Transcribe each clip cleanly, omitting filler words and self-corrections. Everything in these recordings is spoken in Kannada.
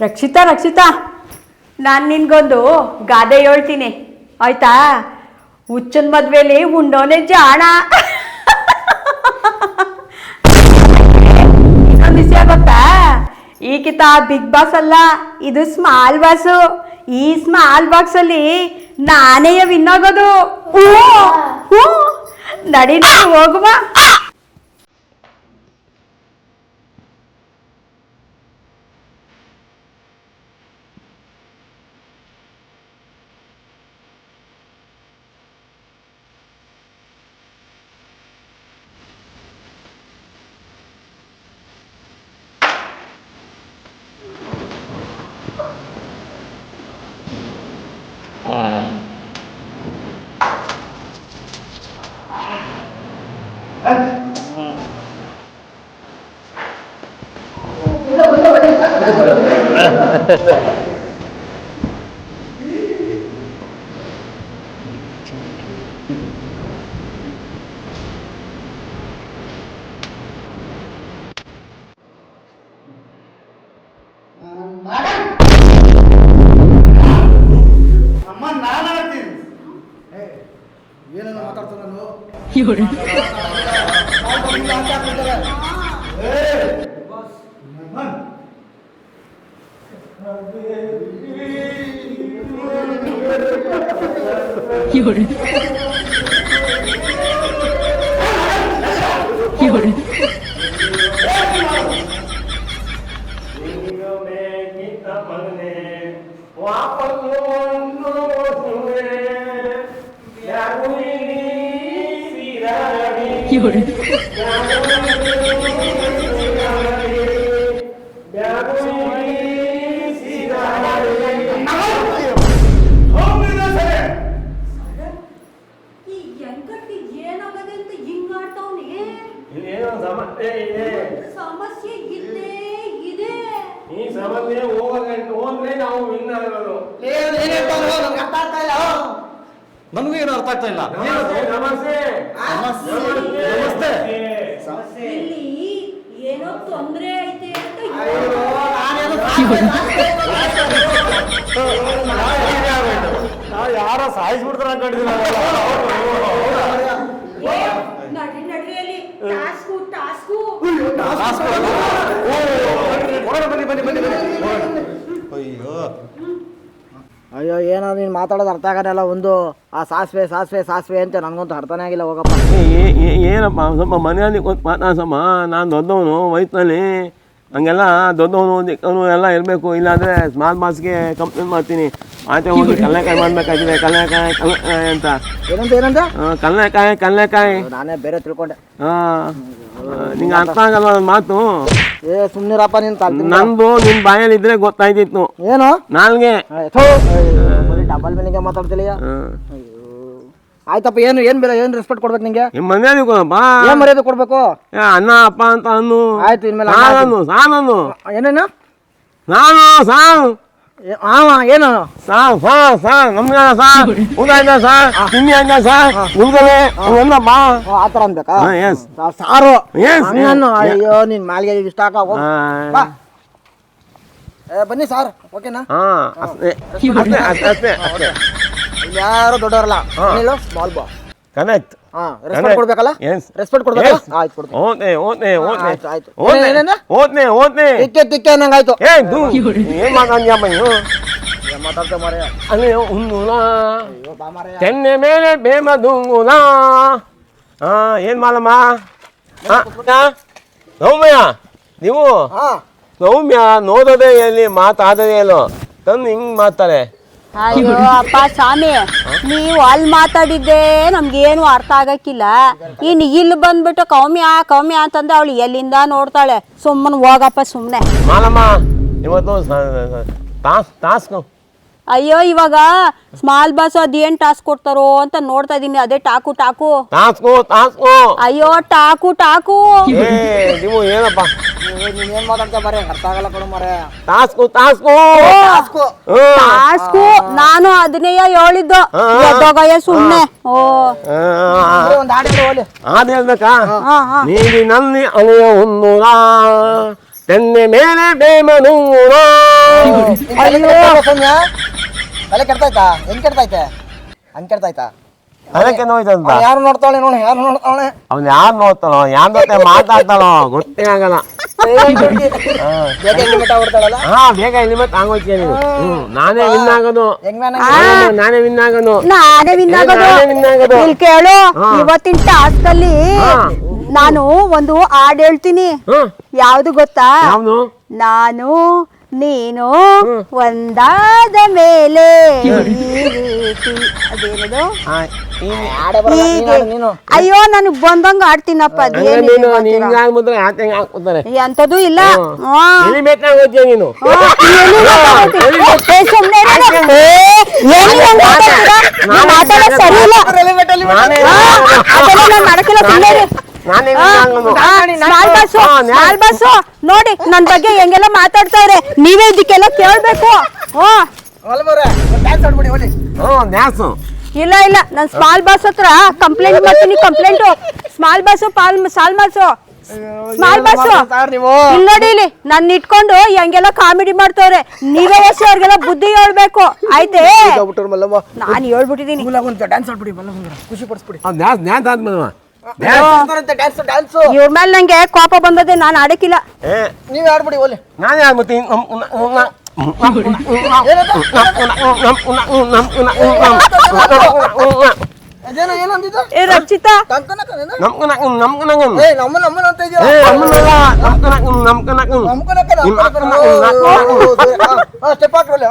ರಕ್ಷಿತಾ ರಕ್ಷಿತಾ, ನಾನು ನಿನ್ಗೊಂದು ಗಾದೆ ಹೇಳ್ತೀನಿ ಆಯ್ತಾ? ಹುಚ್ಚನ್ ಮದ್ವೆಲಿ ಉಂಡೋನೆ ಜಾಣ. ಇನ್ನೊಂದು ವಿಷಯ ಗೊತ್ತಾ? ಈಗಿತ ಬಿಗ್ ಬಾಸ್ ಅಲ್ಲ, ಇದು ಸ್ಮಾಲ್ ಬಾಸು. ಈ ಸ್ಮಾಲ್ ಬಾಕ್ಸ್ ಅಲ್ಲಿ ನಾನೇ ವಿನ್ ಆಗೋದು. ನಡಿ ಹೋಗುವ. ಏನೇನು ಮಾತಾಡ್ತಾನೆ ನಾನು ಸಮಸ್ಯೆ ಇದ್ದೇ ಇದೆ. ಈ ಸಮಸ್ಯೆ ಹೋದ್ರೆ ನಾವು ವಿನ್ ಆಗೋದು. ನನಗೂ ಏನು ಅರ್ಥ ಆಗ್ತಾ ಇಲ್ಲ. ಸಮಸ್ಯೆ ಇಲ್ಲಿ ಏನೋ ತೊಂದ್ರೆ ಐತೆ ಅಂತ ಯಾರೋ ಸಾಯಿಸ್ಬಿಡ್ತಾರ ಅನ್ಕೊಂಡಿದ್ದೀನಿ. ನಡಿಯಲ್ಲಿ ಟಾಸ್ಕು ಅಯ್ಯೋ ಏನೋ ನೀನು ಮಾತಾಡೋದು ಅರ್ಥ ಆಗೋದಲ್ಲ. ಒಂದು ಆ ಸಾಸಿವೆ ಸಾಸಿವೆ ಸಾಸಿವೆ ಅಂತ ನನಗಂತೂ ಅರ್ಥನೇ ಆಗಿಲ್ಲ. ಹೋಗಪ್ಪ ಏನಪ್ಪ ಸ್ವಲ್ಪ ಮನೆಯಲ್ಲಿ ಕೂತ್ ಮಾತಾಡ್ಸಮ್ಮ. ನಾನು ದೊಡ್ಡವನು ವಯಸ್ಸಿನಲ್ಲಿ, ಹಂಗೆಲ್ಲ ದೊಡ್ಡವನು ದಿಕ್ಕವನು ಎಲ್ಲ ಇರಬೇಕು. ಇಲ್ಲಾಂದರೆ ಸ್ಮಾಲ್ ಬಾಸ್ಗೆ ಕಂಪ್ಲೇಂಟ್ ಮಾಡ್ತೀನಿ. ಆಚೆ ಹೋಗಿ ಕಲ್ಲೆಕಾಯಿ ಮಾಡಬೇಕಾಗಿದೆ. ಕಲ್ಲೆಕಾಯಿ ಅಂತ ಏನಂತ ಕಲ್ಲೆಕಾಯಿ ನಾನೇ ಬೇರೆ ತಿಳ್ಕೊಂಡೆ. ನಿಂಗೆ ಅರ್ಥ ಆಗಲ್ಲ ಒಂದು ಮಾತು. ಸುಮ್ಮನಿರಪ್ಪ ನೀನು ನಂದು ನಿನ್ನ ಬಾಯಲ್ಲಿ ಇದ್ರೆ ಗೊತ್ತಾಯ್ತಿತ್ತು. ಏನು ನಾಲ್ಗೆ ಡಬಲ್ ಮೀನಿಂಗ್ ಮಾತಾಡ್ತಿಲ್ಲ. ಆಯ್ತಪ್ಪ, ಏನು ಬೇರೆ ಏನು ರೆಸ್ಪೆಕ್ಟ್ ಕೊಡ್ಬೇಕು ನಿಂಗೆ? ಮರ್ಯಾದೆ ಕೊಡಪ್ಪ. ಏನ್ ಮರ್ಯಾದೆ ಕೊಡ್ಬೇಕು? ಅನ್ನ ಅಪ್ಪ ಅಂತ ಅನ್ನು. ಆಯ್ತು, ಇನ್ಮೇಲೆ ಸಾನು ಏನೇನು ನಾನು ಸಾವು ಏನು ನಮ್ಗೆ ತಿನ್ನಿ ಹಂಗ ಉಳ್ಗಲೆ ಏನಪ್ಪ ಆ ಥರ ಅನ್ಬೇಕಾ? ಎಸ್ ಸಾರು ಅಯ್ಯೋ ನಿನ್ ಮಾಲ್ಗೆ ಇಷ್ಟ ಬನ್ನಿ ಸಾರ್. ಓಕೆನಾ? ಯಾರು ದೊಡ್ಡವರಲ್ಲ, ಸ್ಮಾಲ್ ಬಾ. ಕನೆಕ್ಟ್. ರೆಸ್ಪೆಕ್ಟ್ ಕೊಡ್ಬೇಕಲ್ಲ? ರೆಸ್ಪೆಕ್ಟ್ ಕೊಡ್ಬೇಕಲ್ಲ? ಆಯ್ತು ಕೊಡ್ತೀನಿ. ತಿಕ್ಕೆ ಅನ್ನಂಗಾಯ್ತು. ಏನ್ ಮಾತಾಡ್ಯಪ್ಪ ನೀನು? ಮಾತಾಡ್ತೇವೆ ಮಾರೇ. ಅಲ್ಲಿ ಉಂಗುಲ ತೆನ್ನೆ ಮೇಲೆ ಬೇಮದುಂಗುಲ. ಏನ್ ಮಾಡಮ್ಮ ಸೌಮ್ಯ? ನೀವು ಸೌಮ್ಯ ನೋಡೋದೇ ಎಲ್ಲಿ ಮಾತಾಡೋದೇ ಅಲ್ಲೋ ತಂದು ಹಿಂಗ್ ಮಾಡ್ತಾರೆ. ಅಯ್ಯೋ ಅಪ್ಪ ಸ್ವಾಮಿ, ನೀವು ಅಲ್ಲಿ ಮಾತಾಡಿದ್ದೆ ನಮ್ಗೇನು ಅರ್ಥ ಆಗಕ್ಕಿಲ್ಲ. ಇನ್ನು ಇಲ್ಲಿ ಬಂದ್ಬಿಟ್ಟು ಕೌಮ್ಯ ಅಂತಂದ್ರೆ ಅವಳು ಎಲ್ಲಿಂದ ನೋಡ್ತಾಳೆ. ಸುಮ್ಮನೆ ಹೋಗಪ್ಪ ಸುಮ್ಮನೆ. ಮಾಲಮ್ಮ ಇವತ್ತು ಟಾಸ್ಕ್. ಅಯ್ಯೋ ಇವಾಗ ಸ್ಮಾಲ್ ಬಾಸ್ ಅದೇನ್ ಟಾಸ್ಕ್ ಕೊಡ್ತಾರೋ ಅಂತ ನೋಡ್ತಾ ಇದೀನಿ. ಅದೇ ಟಾಕು. ಅಯ್ಯೋ ಟಾಕು. ನೀವು ಏನಪ್ಪ ನೀನೇನ್ ಮಾತಾಡ್ತಾ ಬರೇ ಅರ್ಥ ಆಗಲ್ಲ ಕೊಡು ಮರೆ. ಟಾಸ್ಕು ನಾನು ಅದನ್ನೇ ಹೇಳಿದ್ದು. ಸುಮ್ಮನೆ ಅದ್ ಹೇಳ್ಬೇಕಾ? ನೀರಿನಲ್ಲಿ ಅಲೆಯ ಹುನ್ನೂರ ತೆನ್ನೆ ಮೇಲೆ ಬೇಮನೂರ. ಸೌಮ್ಯ ತಲೆ ಕೆಡ್ತಾಯ್ತಾ? ಹೆಂಗ್ ಕೆಡ್ತೈತೆ? ಹಂಗ್ ಕೆಡ್ತಾಯ್ತಾ? ಅದಕ್ಕೆ ನೋಯ್ತಂತ. ಯಾರು ನೋಡ್ತಾಳೆ ನೋಡಿ, ಯಾರು ನೋಡ್ತಾಳೆ? ಅವ್ನು ಯಾರು ನೋಡ್ತಾನೋ, ಯಾರ ಜೊತೆ ಮಾತಾಡ್ತಾನೋ ಗೊತ್ತೇ ಆಗಲ್ಲ. ಬೇಗ ಲಿಮಿಟ್ ಆಗ್ಬಿಡ್ತಾಳಲ್ಲ. ಹಾ, ಬೇಗ ಲಿಮಿಟ್ ಆಗೋಯ್ತೀಯ ನೀನು. ನಾನೇ ವಿನ್ ಆಗೋದು, ನಾನೇ ವಿನ್ ಆಗೋದು. ನಾನೇ ವಿನ್ ಆಗೋದು. ಇಲ್ಲಿ ಕೇಳು, ಇವತ್ತಿನ ಟಾಸ್ಕ್ ಅಲ್ಲಿ ನಾನು ಒಂದು ಹಾಡು ಹೇಳ್ತೀನಿ. ಯಾವ್ದು ಗೊತ್ತಾ? ಯಾವ್ದು? ನಾನು ನೀನು ಒಂದಾದ ಮೇಲೆ ಈ ರೀತಿ ಅದೇನದು? ಅಯ್ಯೋ ನನಗ್ ಬಂದಂಗ ಆಡ್ತೀನಪ್ಪ. ಎಂತದೂ ಇಲ್ಲ. ನೀನು ಮಾತಾಡೋದು ಸರಿ ಇಲ್ಲ. ಮಾಡಕ್ಕಿಲ್ಲ, ಸುಮ್ಮನೆ ನೋಡಿ ನನ್ ಬಗ್ಗೆ ಹೆಂಗೆಲ್ಲ ಮಾತಾಡ್ತಾವ್ರೆ. ನೀವೇ ಇದಕ್ಕೆಲ್ಲ ಕೇಳ್ಬೇಕು. ಇಲ್ಲ ಇಲ್ಲ, ನಾನು ಸ್ಮಾಲ್ ಬಾಸ್ ಹತ್ರ ಕಂಪ್ಲೇಂಟ್ ಮಾಡ್ತೀನಿ. Complaint small boss small boss ಇಲ್ಲಿ ನೋಡಿ, ಇಲ್ಲಿ ನನ್ನ ಇಟ್ಕೊಂಡು ಹೆಂಗೆಲ್ಲ ಕಾಮಿಡಿ ಮಾಡ್ತವ್ರೆ. ನೀವೇ ಎಷ್ಟು ಅವ್ರಿಗೆಲ್ಲ ಬುದ್ಧಿ ಹೇಳ್ಬೇಕು, ಆಯ್ತೇ? ನಾನು ಹೇಳ್ಬಿಟ್ಟಿದೀನಿ. ಖುಷಿ ಪಡಿಸ್ಬಿಡಿ. ಇವ್ರ ಮೇಲೆ ನಂಗೆ ಕೋಪ ಬಂದದೆ, ನಾನು ಆಡಕ್ಕಿಲ್ಲ. ನೀವ್ ಆಡ್ಬಿಡಿ ಒಲೆ. ನಾನೇ ಆಗ್ಬಿಡ್ತೀನಿ. ಅದೇನೋ ಏನಂದಿದ್ದು? ಏ ರಕ್ಷಿತಾ, ಸ್ಟೆಪ್ ಹಾಕ್ರಲ್ಲ.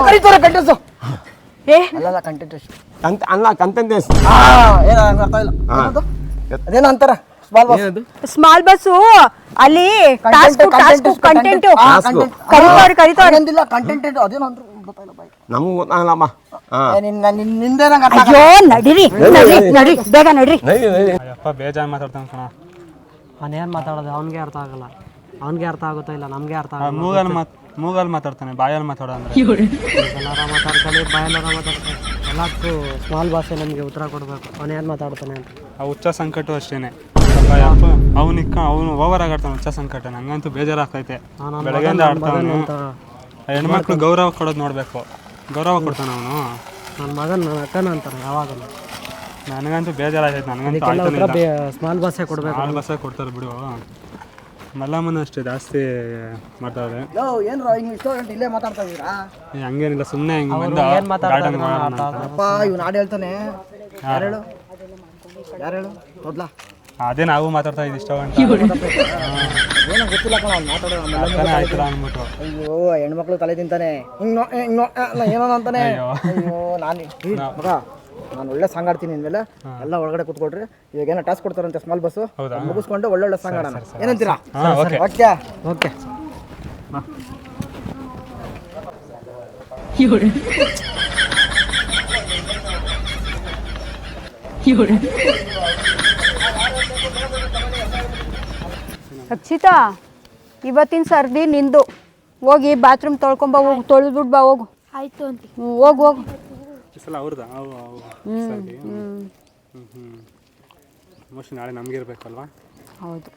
ಕರೀತಾರೆ ಕಂಟೆನ್ಸ್. ಏ ಅಲ್ಲ ಕಂಟೆಂಟ್ ಅಲ್ಲ ಕಂಟೆಂಟ್ ಏನ ಅರ್ಥ ಇಲ್ಲ. ಅದೇನೋ ಅಂತಾರ ಸ್ಮಾಲ್ ಬಸ್ಸು ಅಲ್ಲಿ ಕಂಟೆಂಟ್ ಕರಿತಾವ್ರೆ. ಕಂಟೆಂಟ್ ಅದೇನೋ ಅಂದ್ರು ಗೊತ್ತಾಗಿಲ್ಲ ಬಾಯ್. ನಮಗೂ ಗೊತ್ತಾಗಲ್ಲಮ್ಮ. ನಿಂದೇ ನಂಗೆ ಅರ್ಥ ಅಯ್ಯೋ ನಡೀರಿ ಬೇಗ ನಡ್ರಿ. ಅಪ್ಪ ಬೇಜಾರು ಮಾತಾಡ್ತಾನೆ ಕಣ. ಅವನೇನು ಮಾತಾಡೋದು ಅವನಿಗೆ ಅರ್ಥ ಆಗಲ್ಲ. ಅವನಿಗೆ ಅರ್ಥ ಆಗುತ್ತೋ ಇಲ್ಲ, ನಮಗೆ ಅರ್ಥ ಆಗಲ್ಲ. ಮೂಗಲ್ಲಿ ಮಾತಾಡ್ತಾನೆ, ಬಾಯಲ್ಲಿ ಮಾತಾಡೋದ್ರೆ ಎಲ್ಲಾರ ಮಾತಾಡ್ಕೊಳ್ಳಿ, ಬಾಯೆಲ್ಲಾರ ಮಾತಾಡ್ತಾನೆ. ಎಲ್ಲಕ್ಕೂ ಸ್ಮಾಲ್ ಭಾಷೆ ನಮಗೆ ಉತ್ತರ ಕೊಡಬೇಕು. ಅವನೇನು ಮಾತಾಡ್ತಾನೆ ಅಂತ. ಆ ಹುಚ್ಚ ಸಂಕಟ ಅಷ್ಟೇನೆ. ಅವನು ಓವರ್ ಆಗಾಡ್ತಾನೆ ಹುಚ್ಚ ಸಂಕಟ. ನಂಗಂತೂ ಬೇಜಾರಾಗ್ತೈತೆ. ಬೆಳಗ್ಗೆಯಿಂದ ಆಡ್ತಾವನು. ಹೆಣ್ಮಕ್ಳು ಗೌರವ ಕೊಡೋದು ನೋಡಬೇಕು. ಗೌರವ ಕೊಡ್ತಾನೆ ಅವನು. ನನ್ನ ಮಗನ ನನ್ನ ಅಕ್ಕನ ಅಂತಾನೆ ಯಾವಾಗ. ನನಗಂತೂ ಬೇಜಾರಾಗೈತೆ. ನನಗಂತೂ ಸ್ಮಾಲ್ ಭಾಷೆ ಕೊಡಬೇಕು. ಸ್ಮಾಲ್ ಭಾಷೆ ಕೊಡ್ತಾರೆ ಬಿಡು. ಮಲ್ಲಮ್ಮನ ಅಷ್ಟೇ ಜಾಸ್ತಿ ಮಾಡ್ತಾವ್ರೆ. ಏನ್ರ ಹಿಂಗ್ ಇಷ್ಟೋ ಗಂಟೆ ಇಲ್ಲೇ ಮಾತಾಡ್ತಾ ಇದೀರಾ? ಹಂಗೇನಿಲ್ಲ, ಸುಮ್ಮನೆ ಹಿಂಗೆ ಬಂದು ಅಪ್ಪ ಇವ್ನು ಹಾಡು ಹೇಳ್ತಾನೆ. ಯಾರು ಹೇಳು ಮೊದ್ಲ? ಅದೇ ನಾವು ಮಾತಾಡ್ತಾ ಇದ್ದೀವಿ ಇಷ್ಟ ಗಂಟೆ. ಏನೋ ಗೊತ್ತಿಲ್ಲ ಕಣ ಅವ್ನು ಮಾತಾಡೋದು. ಆಯ್ತಲ್ಲ ಅಂದ್ಬಿಟ್ಟು ಅಯ್ಯೋ ಹೆಣ್ಮಕ್ಳು ತಲೆ ತಿಂತಾನೆ. ಏನೋ ಅಂತಾನೆ. ಅಯ್ಯೋ ಮಗ ನಾನು ಒಳ್ಳೆ ಸಾಂಗ್ ಆಡ್ತೀನಿ ಇನ್ಮೇಲೆ. ಎಲ್ಲ ಒಳಗಡೆ ಕೂತ್ಕೊಡ್ರಿ. ಇವಾಗ ಏನೋ ಟಾಸ್ಕ್ ಕೊಡ್ತಾರಂತೆ ಸ್ಮಾಲ್ ಬಸ್ಸು, ಮುಗಿಸ್ಕೊಂಡು ಒಳ್ಳೊಳ್ಳೆ ಸಾಂಗ್ ಆಡೋಣ. ಏನಂತೀರಾ? Okay okay. ರಕ್ಷಿತಾ, ಇವತ್ತಿನ ಸರ್ದಿ ನಿಂದು. ಹೋಗಿ ಬಾತ್ರೂಮ್ ತೊಳ್ಕೊಂಬ, ಹೋಗು, ತೊಳೆದ್ಬಿಟ್ಟು ಬಾ ಹೋಗು. ಆಯ್ತು ಅಂತ. ಹೋಗು ಹೋಗು. ಈ ಸಲ ಅವ್ರದ್ದು ಸರಿ. ಮೋಸ್ಟ್ಲಿ ನಾಳೆ ನಮ್ಗೆ ಇರಬೇಕಲ್ವಾ? ಹೌದು.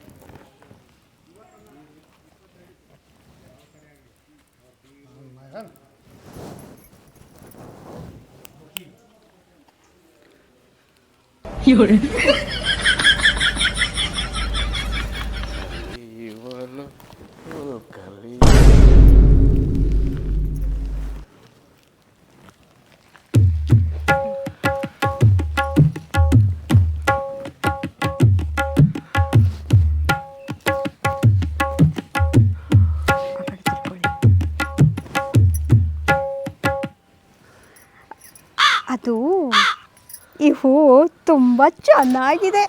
ಅದು ಈ ಹೂವು ತುಂಬ ಚೆನ್ನಾಗಿದೆ.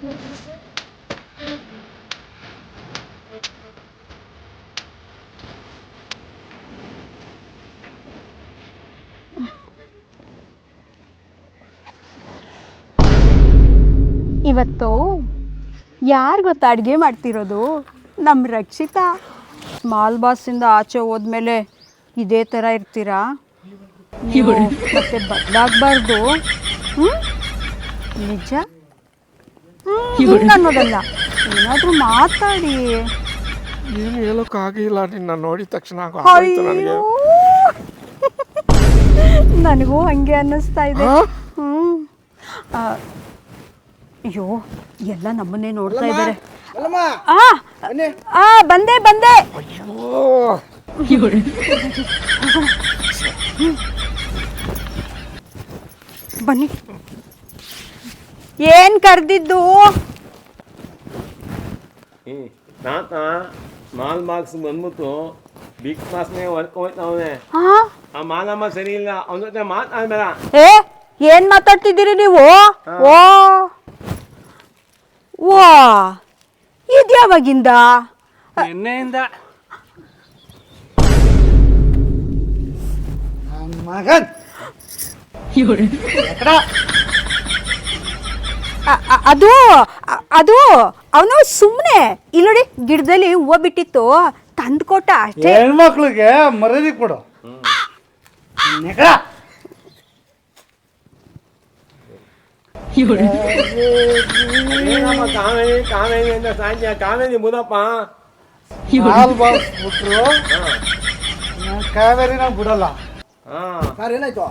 ಇವತ್ತು ಯಾರು ಗೊತ್ತಾ ಅಡುಗೆ ಮಾಡ್ತಿರೋದು? ನಮ್ಮ ರಕ್ಷಿತಾ. ಸ್ಮಾಲ್ ಬಾಸಿಂದ ಆಚೆ ಹೋದ್ಮೇಲೆ ಇದೇ ಥರ ಇರ್ತೀರಾ? ನೀವು ಮತ್ತೆ ಬದಲಾಗಬಾರ್ದು. ನಿಜ ಅನ್ನೋದಲ್ಲ, ಏನಾದರೂ ಮಾತಾಡಿ. ಏನು ಹೇಳೋಕ್ಕಾಗಿಲ್ಲ, ನಿನ್ನ ನೋಡಿದ ತಕ್ಷಣ ಅಯ್ಯೋ, ನನಗೂ ಹಂಗೆ ಅನ್ನಿಸ್ತಾ ಇದೆ. ಅಯ್ಯೋ, ಎಲ್ಲ ನಮ್ಮನ್ನೇ ನೋಡ್ತಾ ಇದ್ದಾರೆ. ಬಂದೆ ಬಂದೆ. ಬನ್ನಿ. ಏನ್ ಕರ್ದಿದ್ದು? ತಾತ ಮಾಲ್ ಬಾಕ್ಸ್ ಬಂದ್ಬಿಟ್ಟು ಬಿಗ್ ಬಾಸ್ನೇ ಹೊರ್ಕೋಯ್ತವನೆ. ಆ ಮಾಲಮ್ಮ ಸರಿ ಇಲ್ಲ, ಅವನ ಜೊತೆ ಮಾತಾಡ್ಬೇಡ. ಏನ್ ಮಾತಾಡ್ತಿದ್ದೀರಿ ನೀವು? ವಾ, ಇದ್ಯಾವಾಗಿಂದ? ನಿನ್ನೆಯಿಂದ. ಮಗನ್ ಅದು ಅದು ಅವನು ಸುಮ್ಮನೆ ಇಲ್ಲಿ ನೋಡಿ, ಗಿಡದಲ್ಲಿ ಹೂವು ಬಿಟ್ಟಿತ್ತು, ತಂದು ಕೊಟ್ಟ ಅಷ್ಟೇ. ಹೆಣ್ಮಕ್ಳಿಗೆ ಮರ್ಯಾದೆ ಕೊಡು. ಕಾವೇರಿ ಕಾವೇರಿ ಅಂತ ಸಾಧ್ಯ. ಕಾವೇರಿ ಬುದಪ್ಪ ಹಾಲ್ ಬಾಕ್ಸ್ ಬಿಟ್ರು ಕಾವೇರಿನ ಬಿಡಲ್ಲ. ಸರ್ ಏನಾಯ್ತು?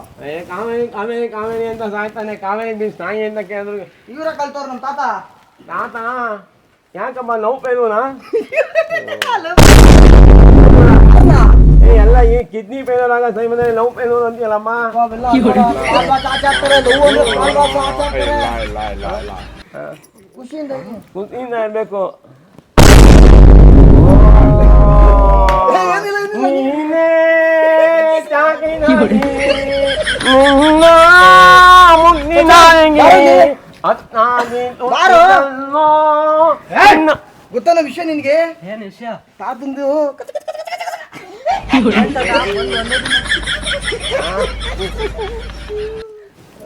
ಕಾವೇರಿ ಕಾವೇರಿ ಕಾವೇರಿ ಅಂತ ಸಾಯ್ತಾನೆ. ಕಾವೇರಿ ಬೀಸ್ ನಾಯಿ ಅಂತ ಕೇಳಿದ್ರು. ಇವರ ಕಲ್ತವ್ರು ನಮ್ಮ ತಾತ. ತಾತ ಯಾಕಪ್ಪ ನೋವು ಪೇರುನಾ? ಎಲ್ಲ ಈ ಕಿಡ್ನಿ ಪೇರೋರಾಗ ಸೈ ಬಂದ್ರೆ ನೋವು ಪೇರು ಅಂತೀಯಲ್ಲಮ್ಮ. ಖುಷಿಯಿಂದ ಇರ್ಬೇಕು. ನೀನೇ ಗೊತ್ತಲ್ಲ ವಿಷಯ ನಿನ್ಗೆ? ಏನು ವಿಷಯ? ತಾತಂದು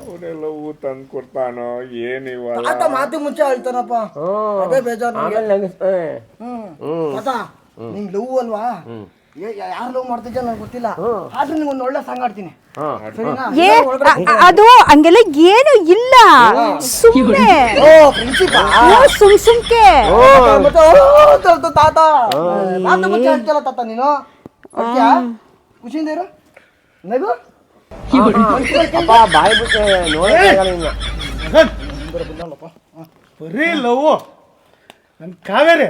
ಅವನೆಲ್ಲ ಹೂ ತಂದು ಕೊಡ್ತಾನೋ ಏನಿವ. ತಾತ ಮಾತು ಮುಂಚೆ ಹೇಳ್ತಾನಪ್ಪ, ಅದೇ ಬೇಜಾರು ನನಗೆ. ತಾತ ನಿಂಗ್ ಲವ್ ಅಲ್ವಾ? ಯಾರು ಲವ್ ಮಾಡ್ತಿದ್ದ ನನಗೆ ಗೊತ್ತಿಲ್ಲ, ಆದ್ರೂ ನಿಂಗೆ ಒಂದು ಒಳ್ಳೆ ಸಾಂಗ್ ಆಡ್ತೀನಿ, ಸರಿನಾ? ಅದು ಹಂಗೆಲ್ಲ ಏನು ಇಲ್ಲ, ಸುಮ್ಮನೆ ಸುಮ್ಕೆ. ತಾತ ಮಾತು ಮುಂಚೆ ಹೇಳ್ತಿಲ್ಲ ತಾತ ನೀನು. ಖುಷಿಯಿಂದ ಇರು, ನಗು. ಬಾಯಿ ಬಿಟ್ಟೆ ನೋಡೋಣ. ಬರೀ ಲವ್. ನನ್ನ ಕಾವೇರಿ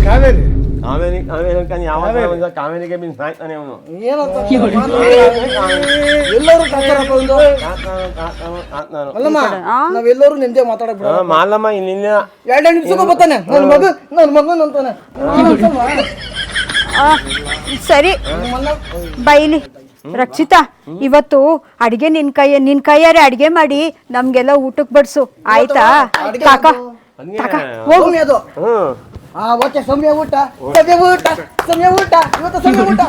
ಕಾವೇರಿ ಕಾವೇರಿ ಕಾವೇರಿ ಅಂತ ಯಾವಾಗ ಕಾವೇರಿಗೆ ಬಿನ್ ಸಾಯ್ತಾನೆ ಅವನು. ಏನಂತ ಎಲ್ಲರೂ ಅಲ್ಲಮ್ಮ, ನಾವೆಲ್ಲರೂ ನಿಂದೆ ಮಾತಾಡಕ್ ಬಿಡಲ್ಲ. ಮಾಲಮ್ಮ ಇಲ್ಲಿಂದ 2 ನಿಮಿಷಕ್ಕೆ ಬರ್ತಾನೆ ನನ್ನ ಮಗನ್ ಅಂತಾನೆ. ಸರಿ ಬೈಲಿ. ರಕ್ಷಿತಾ, ಇವತ್ತು ಅಡಿಗೆ ನಿನ್ ಕೈಯಾರೆ ಅಡಿಗೆ ಮಾಡಿ ನಮ್ಗೆಲ್ಲ ಊಟಕ್ಕೆ ಬಡ್ಸು, ಆಯ್ತಾ? ಕಾಕ ಹೋಗಿ ಅದು. ಓಕೆ, ಸಮಯ ಊಟ ಸಮಯ ಊಟ ಸಮಯ ಊಟ ಇವತ್ತು ಸಮಯ ಊಟ.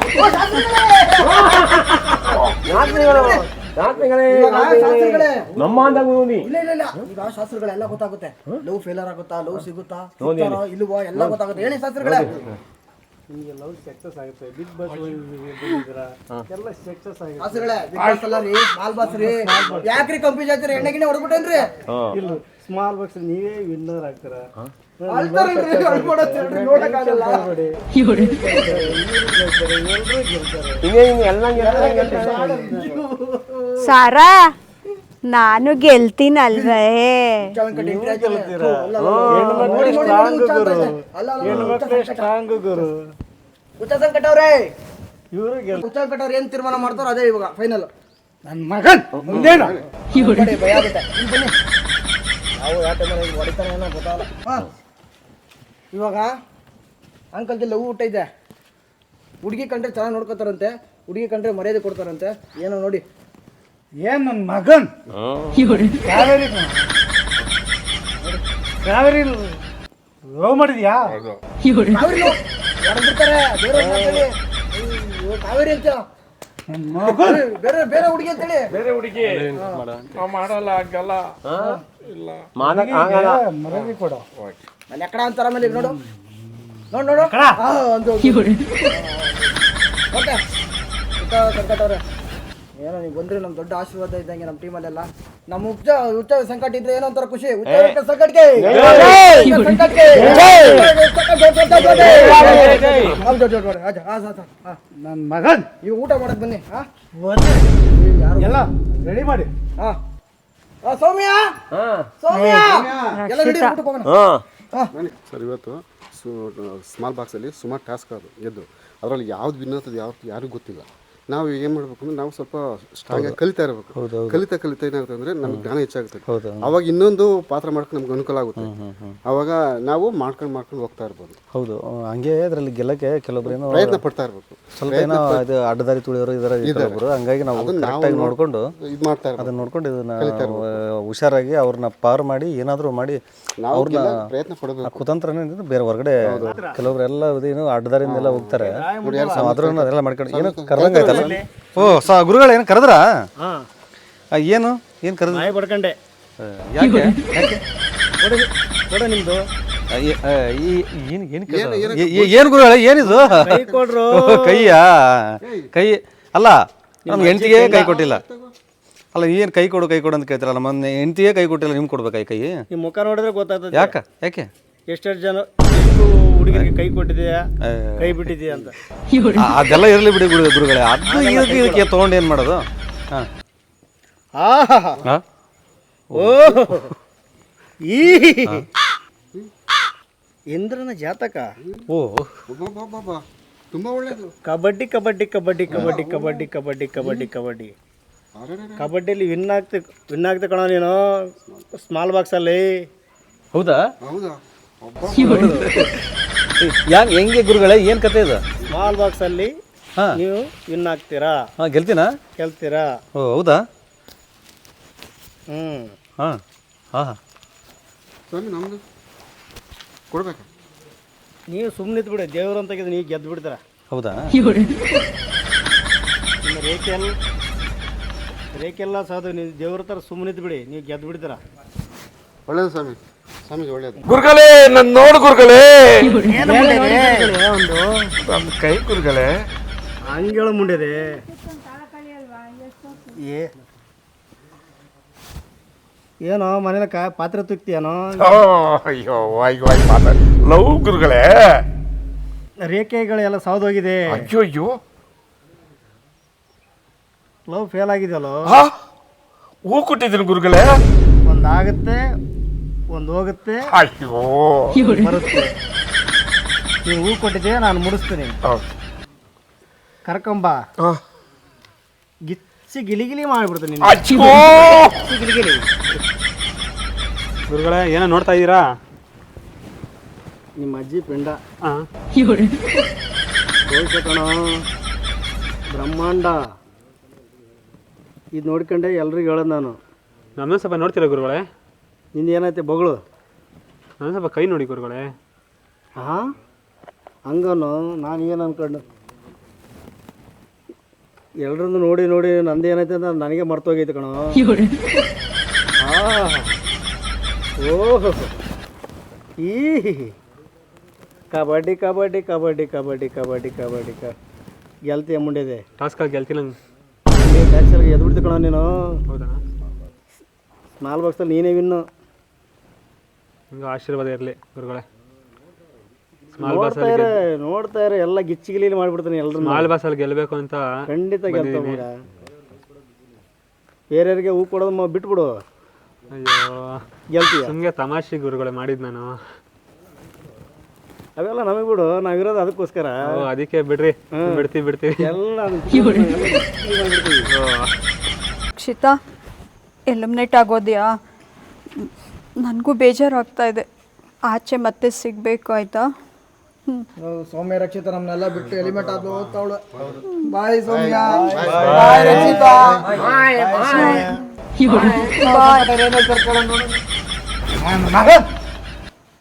ನಮ್ಮ ಅಂತ ಇಲ್ಲ ಇಲ್ಲ ಇಲ್ಲ, ಈಗ ಶಾಸ್ತ್ರಗಳೆಲ್ಲ ಗೊತ್ತಾಗುತ್ತೆ. ಲವ್ ಫೇಲರ್ ಆಗುತ್ತಾ, ಲವ್ ಸಿಗುತ್ತಾ, ಇಲ್ವಾ ಎಲ್ಲ ಗೊತ್ತಾಗುತ್ತೆ. ಹೇಳಿ ಶಾಸ್ತ್ರಗಳೇ. ನಿಮಗೆ ಲವ್ ಸಕ್ಸಸ್ ಆಗುತ್ತೆ. ಬಿಗ್ ಬಾಸ್ ಎಲ್ಲ ಸಕ್ಸಸ್ ಆಗುತ್ತೆ. ಶಾಸ್ತ್ರಗಳೇ, ಬಿಗ್ ಬಾಸ್ ಅಲ್ಲ ರೀ, ಸ್ಮಾಲ್ ಬಾಸ್ ರೀ. ಯಾಕ್ರಿ ಕಂಪ್ಯೂಸ್ ಆಗ್ತೀರಿ? ಎಣ್ಣೆ ಗಿಣ್ಣೆ ಹೊಡ್ಬಿಟ್ಟೇನ್ರಿ? ಇಲ್ಲ, ಸ್ಮಾಲ್ ಬಾಕ್ಸ್ ನೀವೇ ವಿನ್ನರ್ ಆಗ್ತೀರಾ. ಸಾರಾ, ನಾನು ಗೆಲ್ತೀನಲ್ವೇ? ಕಟ್ಟವ್ರೆ ಕಟ್ಟವ್ರೆ ಏನ್ ತೀರ್ಮಾನ ಮಾಡ್ತಾರೋ ಅದೇ ಇವಾಗ ಫೈನಲ್. ನನ್ನ ಮಗನ್ ಮುಂದೇನು ಭಯ ಆಗುತ್ತೆ. ನಾವು ಯಾವ ಟೈಮಲ್ಲಿ ಹೊಡಿತಾನೆ ಏನೋ ಗೊತ್ತಾಗಲ್ಲ. ಇವಾಗ ಅಂಕಲ್ಗೆ ಲವ್ ಊಟ ಇದೆ. ಹುಡುಗಿ ಕಂಡ್ರೆ ಚೆನ್ನಾಗಿ ನೋಡ್ಕೋತಾರಂತೆ, ಹುಡುಗಿ ಕಂಡ್ರೆ ಮರ್ಯಾದೆ ಕೊಡ್ತಾರಂತೆ, ಏನೋ ನೋಡಿ. ಏನ್ ನನ್ನ ಮಗನ್ ಕಾವೇರಿ ಕಾವೇರಿ ಲವ್ ಮಾಡಿದ್ಯಾ? ಕಾವೇರಿ ಯಾರು ಬಿಡ್ತಾರೆ ಬೇರೆ ಅಂತೇಳಿ. ಅಯ್ಯೋ, ಕಾವೇರಿ ಅಂತ ಬೇರೆ ಬೇರೆ ಹುಡುಗಿ ಅಂತೇಳಿ. ಬೇರೆ ಹುಡುಗಿ ನಾವ್ ಮಾಡಲ್ಲ ಹಂಗಲ್ಲ. ಮಾಡಕ್ ಆಗಲ್ಲ. ಮರಳಿ ಕೊಡು. ನಾನು ಎಕ್ಕಡ ಅಂತಾರ ಆಮೇಲೆ ಈಗ ನೋಡು ನೋಡು ಒಂದು ಓಕೆ ಸಂಕಟವ್ರೆ ಏನೋ ನೀವು ಬಂದ್ರೆ ನಮ್ಗೆ ದೊಡ್ಡ ಆಶೀರ್ವಾದ ಇದ್ದಂಗೆ ನಮ್ಮ ಟೀಮಲ್ಲೆಲ್ಲ. ನಮ್ಮ ಹುಚ್ಚ ಸಂಕಟ ಇದ್ರೆ ಏನೋ ಒಂಥರ ಖುಷಿ. ಸಂಕಟಕ್ಕೆ ನನ್ನ ಮಗನ್ ಈಗ ಊಟ ಮಾಡಕ್ ಬನ್ನಿ. ಎಲ್ಲ ರೆಡಿ ಮಾಡಿ. ಸೌಮ್ಯ ಸೌಮ್ಯ ಎಲ್ಲ ರೆಡಿ ಊಟಕ್ಕೆ ಹೋಗೋಣ. ಸರ್ ಇವತ್ತು ಸ್ಮಾಲ್ ಬಾಕ್ಸಲ್ಲಿ ಸುಮಾರು ಟಾಸ್ಕ್ ಅದು ಗೆದ್ದು ಅದರಲ್ಲಿ ಯಾವ್ದು ವಿನ್ ಆಗ್ತದೆ ಯಾರಿಗೂ ಗೊತ್ತಿಲ್ಲ. ನಾವು ಏನು ಮಾಡಬೇಕು ಅಂದ್ರೆ ನಾವು ಸ್ವಲ್ಪ ಸ್ಟ್ರಾಂಗ್ ಆಗಿ ಕಲಿತಾ ಇರಬೇಕು. ಕಲಿತಾ ಏನಾಗುತ್ತೆ ಅಂದರೆ ನಮ್ಗೆ ಜ್ಞಾನ ಹೆಚ್ಚಾಗುತ್ತೆ. ಅವಾಗ ಇನ್ನೊಂದು ಪಾತ್ರ ಮಾಡ್ಕೊಂಡು ನಮ್ಗೆ ಅನುಕೂಲ ಆಗುತ್ತೆ. ಅವಾಗ ನಾವು ಮಾಡ್ಕೊಂಡು ಹೋಗ್ತಾ ಇರ್ಬೋದು. ಹೌದು, ಹಂಗೆ ಅದರಲ್ಲಿ ಗೆಲ್ಲಕ್ಕೆ ಕೆಲವೊಬ್ರು ಏನೋ ಪ್ರಯತ್ನ ಪಡ್ತಾ ಇರಬೇಕು. ಸ್ವಲ್ಪ ಏನೋ ಇದು ಅಡ್ಡದಾರಿ ತುಳಿಯೋರು ಇದ್ದಾರೆ. ಹಂಗಾಗಿ ನಾವು ಕರೆಕ್ಟಾಗಿ ನೋಡ್ಕೊಂಡು ಇದು ಮಾಡ್ತಾ ಇರ್ಬೋದು. ಅದನ್ನ ನೋಡ್ಕೊಂಡು ಇದನ್ನ ಹುಷಾರಾಗಿ ಅವ್ರನ್ನ ಪಾರ್ ಮಾಡಿ ಏನಾದರೂ ಮಾಡಿ ಅವ್ರನ್ನ ಪ್ರಯತ್ನ ಪಡಬೇಕು. ಕುತಂತ್ರನೇ ಬೇರೆ ಹೊರಗಡೆ ಕೆಲವೊಬ್ರು ಎಲ್ಲ ಏನು ಅಡ್ಡದಾರಿಯಿಂದ ಎಲ್ಲ ಹೋಗ್ತಾರೆ. ಅದ್ರನ್ನ ಅದೆಲ್ಲ ಮಾಡ್ಕೊಂಡು ಏನೋ ಕರೆದಂಗೆ ಆಯ್ತಲ್ಲ. ಓ ಗುರುಗಳು ಏನು ಕರೆದ್ರಾ? ಏನು ಕರೆದ ನಾಯಿ ಬಡ್ಕಂಡೆ. ಯಾಕೆ ನಿಮ್ದು ಏನು ಗುರುಗಳೇ ಏನಿದು? ಕೈ ಕೊಡ್ರು. ಕೈಯಾ? ಕೈ ಅಲ್ಲ, ನಮ್ಮ ಹೆಂಡತಿಗೆ ಕೈ ಕೊಟ್ಟಿಲ್ಲ. ಅಲ್ಲ, ಏನು ಕೈ ಕೊಡು ಅಂತ ಕೇಳ್ತಾರಲ್ಲ. ನಮ್ಮ ಹೆಂಡತಿಗೆ ಕೈ ಕೊಟ್ಟಿಲ್ಲ, ನಿಮ್ಗೆ ಕೊಡ್ಬೇಕಾ ಕೈ? ನಿಮ್ಮ ಮುಖ ನೋಡಿದ್ರೆ ಗೊತ್ತಾಗ್ತದೆ. ಯಾಕೆ ಎಷ್ಟೆಷ್ಟು ಜನ ಹುಡುಗರಿಗೆ ಕೈ ಕೊಟ್ಟಿದೆಯಾ, ಕೈ ಬಿಟ್ಟಿದೆಯಾ ಅಂತ. ಅದೆಲ್ಲ ಇರಲಿ ಬಿಡಿ ಗುರುಗಳೇ. ಅದು ಇದಕ್ಕೆ ತೊಗೊಂಡು ಏನು ಮಾಡೋದು? ಹಾಂ, ಈ ಇಂದ್ರನ ಜಾತಕ. ಓ, ತುಂಬಾ ಒಳ್ಳೇದು. ಕಬಡ್ಡಿ ಕಬಡ್ಡಿ ಕಬಡ್ಡಿ ಕಬಡ್ಡಿ ಕಬಡ್ಡಿ ಕಬಡ್ಡಿ ಕಬಡ್ಡಿ ಕಬಡ್ಡಿ ಕಬಡ್ಡಿಯಲ್ಲಿ ವಿನ್ ಆಗ್ತೆ ಕಣ ನೀನು ಸ್ಮಾಲ್ ಬಾಕ್ಸಲ್ಲಿ. ಹೌದಾ? ಹೌದಾ? ಹೆಂಗೆ ಗುರುಗಳೇ, ಏನು ಕತೆ ಇದು? ಸ್ಮಾಲ್ ಬಾಕ್ಸಲ್ಲಿ ನೀವು ವಿನ್ ಆಗ್ತೀರಾ? ಹಾಂ, ಗೆಲ್ತೀರಾ? ಓ, ಹೌದಾ? ಹಾಂ ಸ್ವಾಮಿ ನಮ್ದು ಕೊಡ್ಬೇಕಾ? ನೀವು ಸುಮ್ಮನೆ ಬಿಡಿ, ದೇವ್ರು ಅಂತ ನೀವು ಗೆದ್ದು ಬಿಡ್ತೀರ. ಹೌದಾ? ನಿಮ್ಮ ರೇಖೆಲ್ಲ ಸಾಧು, ನೀವು ದೇವ್ರ ಥರ ಸುಮ್ಮನೆ ಬಿಡಿ, ನೀವು ಗೆದ್ದು ಬಿಡ್ತೀರ. ಒಳ್ಳೇದು ಸ್ವಾಮೀಜಿ ಒಳ್ಳೇದು. ಗುರುಗಳೇ ನನ್ ನೋಡು ಗುರುಗಳೇ. ಒಂದು ನನ್ನ ಕೈ ಗುರುಗಳೇ. ಅಂಗಳ ಮುಂಡಿದೆ. ಏನೋ ಮನೇಲಿ ಪಾತ್ರೆ ತುಕ್ತಿಯೇನೋ? ಅಯ್ಯೋ ಲವ್ ಗುರುಗಳೇ. ರೇಖೆಗಳೆಲ್ಲ ಸೌದೋಗಿದೆ. ಅಯ್ಯೋ ಲವ್ ಫೇಲ್ ಆಗಿದೆಯಲ್ಲೋ. ಹೂ ಕೊಟ್ಟಿದ್ದೀನಿ ಗುರುಗಳೇ. ಒಂದಾಗುತ್ತೆ, ಒಂದು ಹೋಗುತ್ತೆ, ಅಯ್ಯೋ ಬರುತ್ತೆ. ನೀವು ಹೂ ಕೊಟ್ಟಿದ್ದೆ, ನಾನು ಮುಡಿಸ್ತೀನಿ. ಕರ್ಕೊಂಬ, ಗಿಚ್ಚಿ ಗಿಲಿಗಿಲಿ ಮಾಡಿಬಿಡ್ತೀನಿ. ಗಿಲಿಗಿಲಿ. ಗುರುಗಳೇ ಏನೋ ನೋಡ್ತಾ ಇದ್ದೀರಾ? ನಿಮ್ಮ ಅಜ್ಜಿ ಪಿಂಡ. ಹಾಂ, ಕಣೋ ಬ್ರಹ್ಮಾಂಡ. ಇದು ನೋಡ್ಕೊಂಡೆ ಎಲ್ರಿಗೂ ಹೇಳೋದು ನಾನು. ನಮ್ಮನ್ನು ಸ್ವಲ್ಪ ನೋಡ್ತೀರಾ ಗುರುಗಳೇ? ನಿಂದು ಏನೈತೆ ಬಗಳು? ನಾನು ಸ್ವಲ್ಪ ಕೈ ನೋಡಿ ಗುರುಗಳೇ. ಹಾಂ, ಹಂಗನು ನಾನು ಏನು ಅನ್ಕೊಂಡು ಎಲ್ಲರನ್ನು ನೋಡಿ ನಂದೇನೈತೆ ಅಂತ ನನಗೆ ಮರ್ತೋಗೈತೆ ಕಣೋ. ಓಹೋ, ಈ ಕಬಡ್ಡಿ ಕಬಡ್ಡಿ ಕಬಡ್ಡಿ ಕಬಡ್ಡಿ ಕಬಡ್ಡಿ ಕಬಡ್ಡಿ ಗೆಲ್ತೀಯ ಮುಂಡಿದೆ. ಟಾಸ್ಕಾಗಿ ಗೆಲ್ತಿಲ್ಲ ಟ್ಯಾಕ್ಸಲ್ಲಿ ಎದ್ದು ಬಿಡ್ತು ಕಣೋ ನೀನು. ಹೌದಾ? ಸ್ಮಾಲ್ ಬಾಕ್ಸಲ್ಲಿ ನೀನೇ ವಿನ್ನು. ನಿಮ್ಗೆ ಆಶೀರ್ವಾದ ಇರಲಿ ಗುರುಗಳೇ. ನೋಡ್ತಾ ಇರ ಎಲ್ಲ ಗಿಚ್ಚಿಗಿಲಿ ಮಾಡಿಬಿಡ್ತಾನೆ ಎಲ್ಲರೂ. ಸ್ಮಾಲ್ ಬಾಕ್ಸಲ್ಲಿ ಗೆಲ್ಲಬೇಕು ಅಂತ ಖಂಡಿತ ಗೆಲ್ತಾವ. ಬೇರೆಯವ್ರಿಗೆ ಹೂ ಕೊಡೋದು ಬಿಟ್ಬಿಡು. ಅಯ್ಯೋ, ಗೆಲ್ತೀಯ. ಸುಮ್ಮನೆ ತಮಾಷೆ ಗುರುಗಳೇ ಮಾಡಿದ್ದು ನಾನು. ಅವೆಲ್ಲ ನಮಗೆ ಬಿಡು, ನಾವಿರೋದು ಅದಕ್ಕೋಸ್ಕರ. ಅದಕ್ಕೆ ಬಿಡ್ರಿ, ಬಿಡ್ತೀವಿ ಎಲ್ಲ ಕ್ಷಿತಾ, ಎಲಿಮಿನೇಟ್ ಆಗೋದ್ಯಾ? ನನಗೂ ಬೇಜಾರಾಗ್ತಾ ಇದೆ. ಆಚೆ ಮತ್ತೆ ಸಿಗಬೇಕು, ಆಯಿತಾ? ಸೌಮ್ಯ ರಕ್ಷಿತ ನಮ್ಮನ್ನೆಲ್ಲ ಬಿಟ್ಟು ಎಲಿಮೆಂಟ್ ಆದ್ಲು ಹೋಗ್ತಾವಳು. ಬಾಯ್ ಸೌಮ್ಯ, ಬಾಯ್ ರಕ್ಷಿತಾ.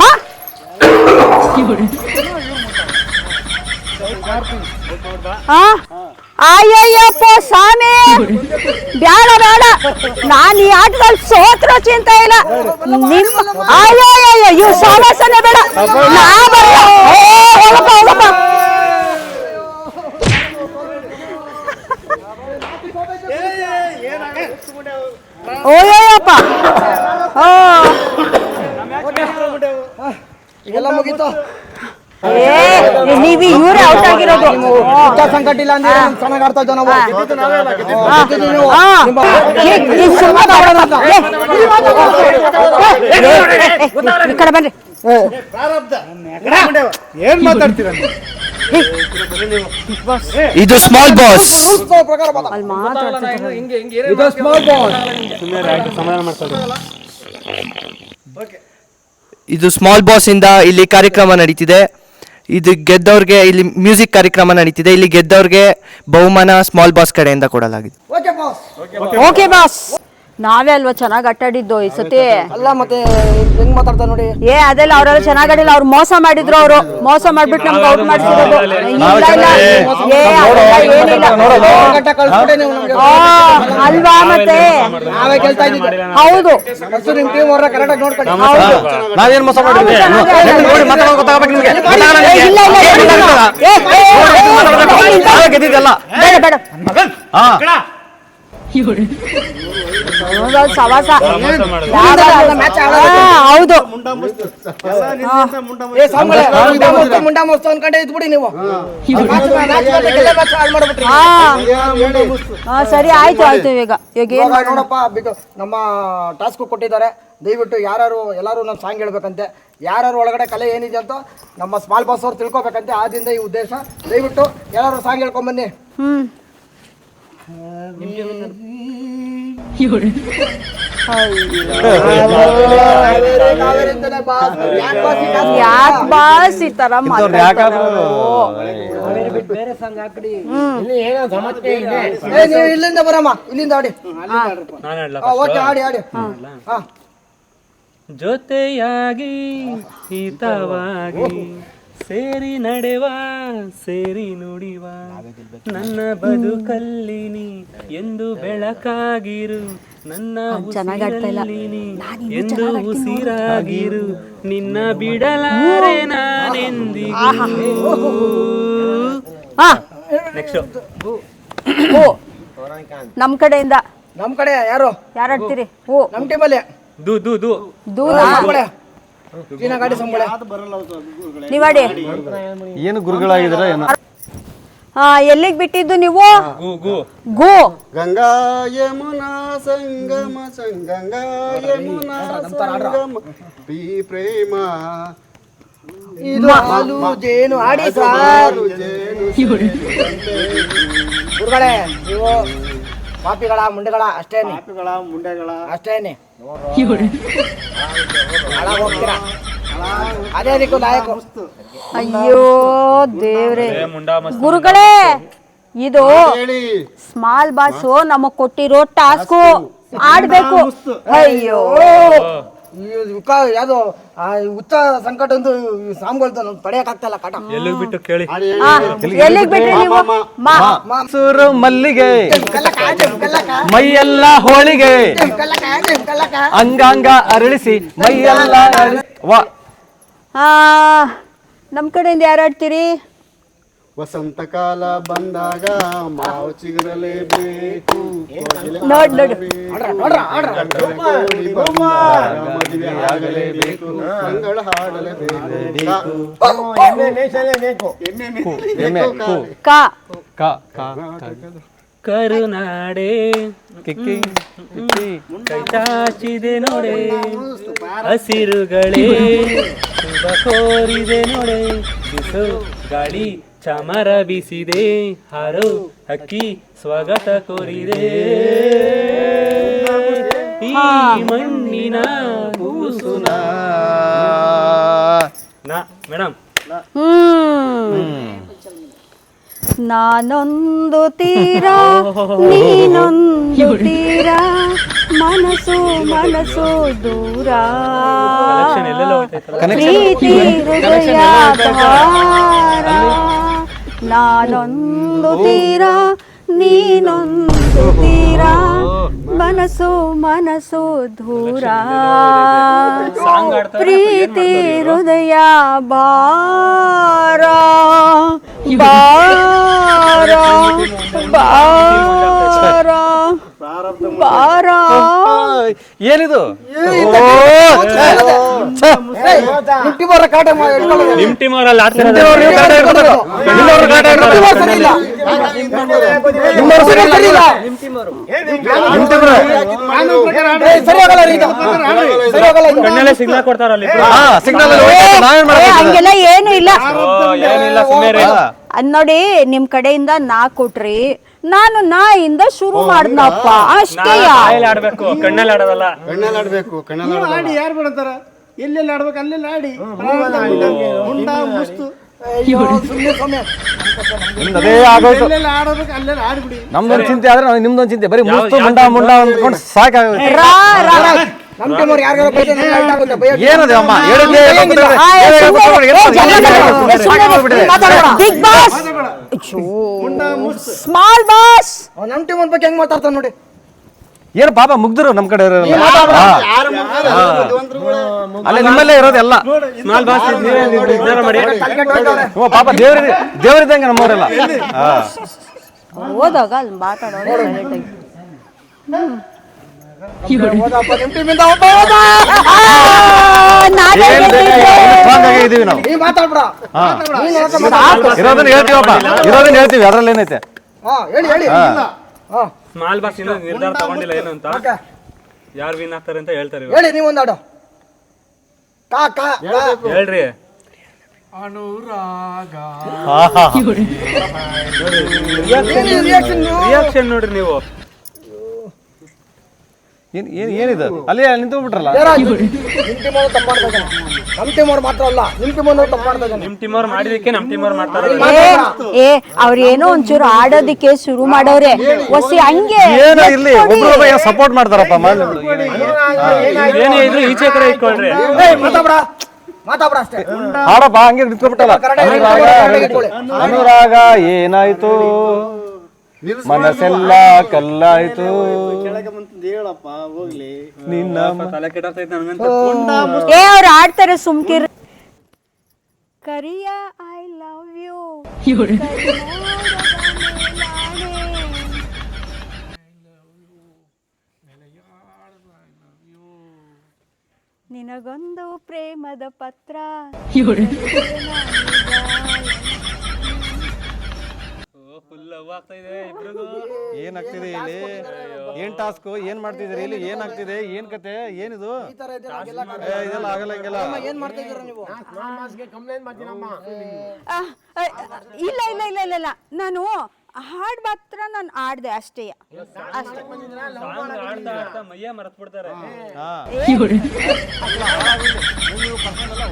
ಹಾ? ಹಾ? ಅಯ್ಯಯ್ಯಪ್ಪ ಸ್ವಾಮಿ, ಬ್ಯಾಡ ಬೇಡ, ನಾನು ಈ ಆಟದಲ್ಲಿ ಸೋತ್ರೋ ಚಿಂತೆ ಇಲ್ಲ. ನಿಮ್ಮ ಅಯ್ಯಯ್ಯಯ್ಯ ಇವ್ ಸವಾಸನೆ ಬೇಡ, ನಾ ಬರಲ್ಲ. ಹೋಗಪ್ಪ ಹೋಗಪ್ಪ. ಓಯ್ಯಪ್ಪ, ಓ ಈಗೆಲ್ಲ ಮುಗೀತು. ನೀವು ಇವರೇ ಔಟ್ ಆಗಿರೋದು. ಸಂಕಟ ಇಲ್ಲ ಅಂದ್ರೆ ಚೆನ್ನಾಗಿ ಆಡ್ತಾ ಇದ್ದೋ ನಾವು. ಈ ಕಡೆ ಬನ್ರಿ. ಏನ್ ಮಾತಾಡ್ತೀರ ಇದು ಸ್ಮಾಲ್ ಬಾಸ್. ಅಲ್ಲಿ ಮಾತಾಡ್ತಿದ್ದಾರೆ. ಇದು ಸ್ಮಾಲ್ ಬಾಸ್. ಸಮಾಧಾನ ಮಾಡ್ಕೊಳ್ಳಿ. ಇದು ಸ್ಮಾಲ್ ಬಾಸ್ ಇಂದ ಇಲ್ಲಿ ಕಾರ್ಯಕ್ರಮ ನಡೀತಿದೆ. ಇದು ಗೆದ್ದವ್ರಿಗೆ ಇಲ್ಲಿ ಮ್ಯೂಸಿಕ್ ಕಾರ್ಯಕ್ರಮ ನಡೀತಿದೆ. ಇಲ್ಲಿ ಗೆದ್ದವ್ರಿಗೆ ಬಹುಮಾನ ಸ್ಮಾಲ್ ಬಾಸ್ ಕಡೆಯಿಂದ ಕೊಡಲಾಗಿದೆ. Okay boss. ನಾವೇ ಅಲ್ವಾ ಚೆನ್ನಾಗಿ ಆಟಾಡಿದ್ದು ಈ ಸತಿ. ಅಲ್ಲ ಮತ್ತೆ ಹೆಂಗ್ ಮಾತಾಡ್ತಾ ನೋಡಿ. ಅದೆಲ್ಲ ಅವರೆಲ್ಲ ಚೆನ್ನಾಗಿ ಆಡಿಲ್ಲ, ಅವ್ರು ಮೋಸ ಮಾಡಿದ್ರು. ಅವರು ಮೋಸ ಮಾಡ್ಬಿಟ್ಟು ನಮ್ಗೆ ಔಟ್ ಮಾಡಿಸಿರೋದು. ಅಲ್ವಾ ಮತ್ತೆ ನಾವೇ ಗೆಲ್ತಾ ಇದ್ದೀವಿ. ಹೌದು, ನಿಮ್ ಟೀಮ್ ಅವ್ರನ್ನ ಕರೆಕ್ಟಾಗಿ ನೋಡ್ಕೊಳ್ಳಿ. ನಾವೇನ್ ಮೋಸ ಮಾಡಿದ್ವಿ? ಗೆದ್ದಿದ್ದಲ್ಲ. ಬೇಡ ಬೇಡ ಸವಾಸ. ಹೌದು, ಮುಂಡಾ ಮಸ್ತು ಅನ್ಕೊಂಡೆ ಇದ್ಬಿಡಿ ನೀವು. ಸರಿ ಆಯ್ತು ಆಯ್ತು. ಈಗ ಏನ್ ನೋಡಪ್ಪ, ನಮ್ಮ ಟಾಸ್ಕ್ ಕೊಟ್ಟಿದ್ದಾರೆ. ದಯವಿಟ್ಟು ಎಲ್ಲರೂ ನಮ್ಮ ಸಾಂಗ್ ಹೇಳ್ಬೇಕಂತೆ. ಯಾರು ಒಳಗಡೆ ಕಲೆ ಏನಿದೆ ಅಂತ ನಮ್ಮ ಸ್ಮಾಲ್ ಬಾಸ್ ಅವ್ರು ತಿಳ್ಕೊಬೇಕಂತೆ. ಆದ್ರಿಂದ ಈ ಉದ್ದೇಶ. ದಯವಿಟ್ಟು ಎಲ್ಲರೂ ಸಾಂಗ್ ಹೇಳ್ಕೊಂಡ್ ಬನ್ನಿ. ಯಾಕೆ ಬಾಸ್ ಈ ತರ ನೀವು ಇಲ್ಲಿಂದ ಬರಮ್ಮ, ಇಲ್ಲಿಂದ ಆಡಿ. ಓಕೆ, ಆಡಿ ಆಡಿ. ಜೊತೆಯಾಗಿ ಹಿತವಾಗಿ ಸೇರಿ ನಡೆವ, ಸೇರಿ ನುಡಿವ, ನನ್ನ ಬದುಕಲ್ಲಿ ನೀ ಎಂದು ಬೆಳಕಾಗಿರು, ನನ್ನ ಉಸಿರಲ್ಲಿ ನೀ ಎಂದು ಉಸಿರಾಗಿರು, ನಿನ್ನ ಬಿಡಲಾರೆ ನಾನೆಂದಿಗೂ. ನೆಕ್ಸ್ಟ್ ನಮ್ ಕಡೆಯಿಂದ. ನಮ್ ಕಡೆ ಯಾರು ಯಾರಾಡ್ತೀರಿ? ನಮ್ ಟೀಮಲ್ಲಿ ಗಾಡಿ ಸಂಬಳ ನೀವಾಡಿ. ಏನು ಗುರುಗಳಾಗಿದ್ದೀರಾ ಏನೋ. ಎಲ್ಲಿಗೆ ಬಿಟ್ಟಿದ್ದು ನೀವು? ಗೋ ಗಂಗಾ ಯಮುನಾ ಸಂಗಮ ಗಂಗಾ ಯಮುನಾ ಸಂಗಮ ಬಿ ಪ್ರೇಮ ಇದು ಹಾಲು ಜೇನು ಆಡಿ ಸಾರು. ಗುರುಗಳೇ, ನೀವು ಪಾಪಿಗಳ ಮುಂಡೆಗಳ ಅಷ್ಟೇನೆ, ಅಷ್ಟೇನೆ ಹೋಗ್ತೀರಾ. ಅದೇ ಅದಕ್ಕೂ ನಾಯಕ. ಅಯ್ಯೋ ದೇವ್ರೆ. ಗುರುಗಳೇ, ಇದು ಸ್ಮಾಲ್ ಬಾಸು ನಮಗ್ ಕೊಟ್ಟಿರೋ ಟಾಸ್ಕು, ಆಡ್ಬೇಕು. ಅಯ್ಯೋ ಯಾವ್ದು ಹುಚ್ಚ ಸಂಕಟ ಒಂದು ಸಾಮ್ಗಳು ತಡೆಯಕ್ ಆಗ್ತಾ ಕಾಟ. ಎಲ್ಲಿಗೆ ಬಿಟ್ಟು ಕೇಳಿ. ಎಲ್ಲಿಗೆ ಬಿಟ್ರಿ ನೀವು? ಸುರು ಮಲ್ಲಿಗೆ ಮೈಯೆಲ್ಲ ಹೋಳಿಗೆ ಅಂಗಾಂಗ ಅರಳಿಸಿ ಮೈಯೆಲ್ಲ ನಮ್ ಕಡೆಯಿಂದ ಯಾರಾಡ್ತೀರಿ? ವಸಂತ ಕಾಲ ಬಂದಾಗ ಮಾವು ಚಿಗುರಲೇಬೇಕು, ನೋಡ್ ನೋಡು. ಮದುವೆ ಆಗಲೇಬೇಕು, ಮಂಗಳ ಹಾಡಲೇಬೇಕು. ಕರುನಾಡೆ ಕೈ ಚಾಚಿದೆ ನೋಡೆ, ಹಸಿರುಗಳೇ ಶುಭ ಕೋರಿದೆ ನೋಡೆ, ಬಿಸು ಗಾಳಿ ಚಮರ ಬಿಸಿದೆ, ಹಾರೋ ಹಕ್ಕಿ ಸ್ವಾಗತ ಕೋರಿದೆ, ಈ ಮಣ್ಣಿನ ಕೂಸುನ. ಮೇಡಮ್, ನಾನೊಂದು ತೀರ ನೀನೊಂದು ತೀರ ಮನಸ್ಸು ಮನಸ್ಸು ದೂರ ಪ್ರೀತಿ ಹೃದಯ ಭಾರ ನಾನೊಂದು ತೀರ ನೀನೊಂದು ತೀರ ಮನಸ್ಸು ಮನಸ್ಸು ದೂರ ಪ್ರೀತಿ ಹೃದಯ ಭಾರ ಭಾರ ಭಾರ ಭಾರ ಏನಿದು ನಿಮ್ ಟೀಮ್ ಅವರಲ್ಲಿ ಕಣ್ಣಲ್ಲೇ ಸಿಗ್ನಲ್ ಕೊಡ್ತಾರಲ್ಲಿ ಹಂಗೆಲ್ಲ ಏನು ಇಲ್ಲ ನೋಡಿ ನಿಮ್ ಕಡೆಯಿಂದ ನಾ ಕೊಟ್ರಿ ನಾನು ನಾಯಿಂದ ಶುರು ಮಾಡ್ದಪ್ಪ ಅಷ್ಟೇ ಆಡ್ಬೇಕು ಕಣ್ಣಲ್ಲಿ ಆಡೋದಲ್ಲ ಕಣ್ಣಲ್ಲಿ ಆಡಬೇಕು ಕಣ್ಣಲ್ಲಿ ಆಡಿ ಯಾರು ಬಿಡ್ತಾರ ಎಲ್ಲೆಲ್ಲಿ ಆಡ್ಬೇಕು ಅಲ್ಲೆಲ್ಲ ಆಡಿ ಮುಂಡ ಮುಸ್ತು ಅದೇ ಆಗೋಯ್ತು. ಎಲ್ಲೆಲ್ಲ ಆಡಬೇಕು ಅಲ್ಲೆಲ್ಲ ಆಡ್ಬಿಡಿ. ನಮ್ದೊಂದು ಚಿಂತೆ ಆದ್ರೆ ನಿಮ್ದೊಂದು ಚಿಂತೆ ಬರೀ ಮುಸ್ತು ಮುಂಡ ಮುಂಡ ಅಂದ್ಕೊಂಡು ಸಾಕಾಗುತ್ತೆ. ಏನದೆ ಅಮ್ಮ ಬಿಗ್ ಬಾಸ್ ಸ್ಮಾಲ್ ಬಾಸ್ ನಮ್ ಟೀಮ್ ಬಗ್ಗೆ ಹೆಂಗ್ ಮಾತಾಡ್ತಾನ ನೋಡಿ. ಏನು ಪಾಪ ಮುಗ್ದರು ನಮ್ ಕಡೆ ಅಲ್ಲೇ ನಿಮ್ಮಲ್ಲೇ ಇರೋದೆಲ್ಲ ಸ್ಮಾಲ್ ಬಾಸ್ ವಿಚಾರ ಮಾಡಿ ಪಾಪ ದೇವರಿದ್ದಂಗೆ ನಮ್ಮವರೆಲ್ಲ ಹೋದಾಗ ಅಲ್ಲಿ ಮಾತಾಡೋದು ಇದೀವಿ ನಾವು ಇರೋದನ್ನ ಹೇಳ್ತೀವಪ್ಪ ಇರೋದನ್ನ ಹೇಳ್ತೀವಿ ಅದ್ರಲ್ಲಿ ಏನೈತೆ ಸ್ಮಾಲ್ ಬಾಸ್ ಇನ್ನೂ ನಿರ್ಧಾರ ತಗೊಂಡಿಲ್ಲ ಏನು ಅಂತ ಯಾರು ವಿನ್ ಆಗ್ತಾರೆ ಅಂತ ಹೇಳ್ತಾರೆ ಹೇಳಿ ನೀವೊಂದು ಆಡು ಹೇಳ್ರಿ ರಿಯಾಕ್ಷನ್ ನೋಡ್ರಿ ನೀವು ಏನಿದು ಅಲ್ಲಿ ನಿಂತು ಬಿಟ್ರಲ್ಲ ನಮ್ ಟೀಮ್ ಅವ್ರು ಮಾತ್ರ ಅಲ್ಲ ನಿಮ್ ಟೀಮ್ ಅವ್ರು ತಪ್ಪು ಮಾಡ್ತಾ ಇದ್ದಾನೆ. ನಿಮ್ ಟೀಮ್ ಅವ್ರು ಮಾಡಿದಕ್ಕೆ ನಮ್ ಟೀಮ್ ಅವ್ರು ಮಾಡ್ತಾರೆ ಅವ್ರೇನೋ ಒಂಚೂರು ಆಡೋದಿಕ್ಕೆ ಶುರು ಮಾಡವ್ರೆ ಒಸಿ ಹಂಗೆ ಏನೋ ಇಲ್ಲಿ ಒಬ್ರು ಸಪೋರ್ಟ್ ಮಾಡ್ತಾರಪ್ಪ ಏನೇ ಇದ್ರು ಈಚೆ ಕಡೆ ಇಟ್ಕೊಳ್ರಿ ಮಾತಾಡ ಅಷ್ಟೇ. ಆಡಪ್ಪ ಹಂಗೆ ನಿಂತ್ಕೊಬಿಟ್ಟಲ್ಲ ಅನುರಾಗ ಏನಾಯ್ತು ಮನಸ್ಸೆಲ್ಲ ಕಲ್ಲಾಯ್ತು ಹೇಳಪ್ಪ ಹೋಗ್ಲಿ ನಿನ್ನ ತಲೆ ಕೆಟ್ಟೈತೆ ನನಗಂತ ಅವ್ರು ಆಡ್ತಾರೆ ಸುಮ್ಕಿರ್ ಕರಿಯ ಐ ಲವ್ ಯು ನಿನಗೊಂದು ಪ್ರೇಮದ ಪತ್ರ ಫುಲ್ ಲವ್ ಆಗ್ತಾ ಇದೆ ಇಬ್ರಿಗೂ ಏನಾಗ್ತಿದೆ ಇಲ್ಲಿ ಏನ್ ಟಾಸ್ಕ್ ಏನ್ ಮಾಡ್ತಿದ್ದೀರಿ ಇಲ್ಲಿ ಏನಾಗ್ತಿದೆ ಏನ್ ಕತೆ ಏನಿದು ಇದೆಲ್ಲ ಆಗಲ್ಲ ಹಿಂಗೆಲ್ಲ ಏನ್ ಮಾಡ್ತಾ ಇದ್ದೀರಾ ನೀವು? ಇಲ್ಲ ಇಲ್ಲ ಇಲ್ಲ ಇಲ್ಲ ಇಲ್ಲ ನಾನು ಹಾಡ್ ಮಾತ್ರ ನಾನು ಆಡ್ದೆ ಅಷ್ಟೇ ಆಡ್ತಾ ಆಡ್ತಾ ಮೈಯ ಮರೆತು ಬಿಡ್ತಾರೆ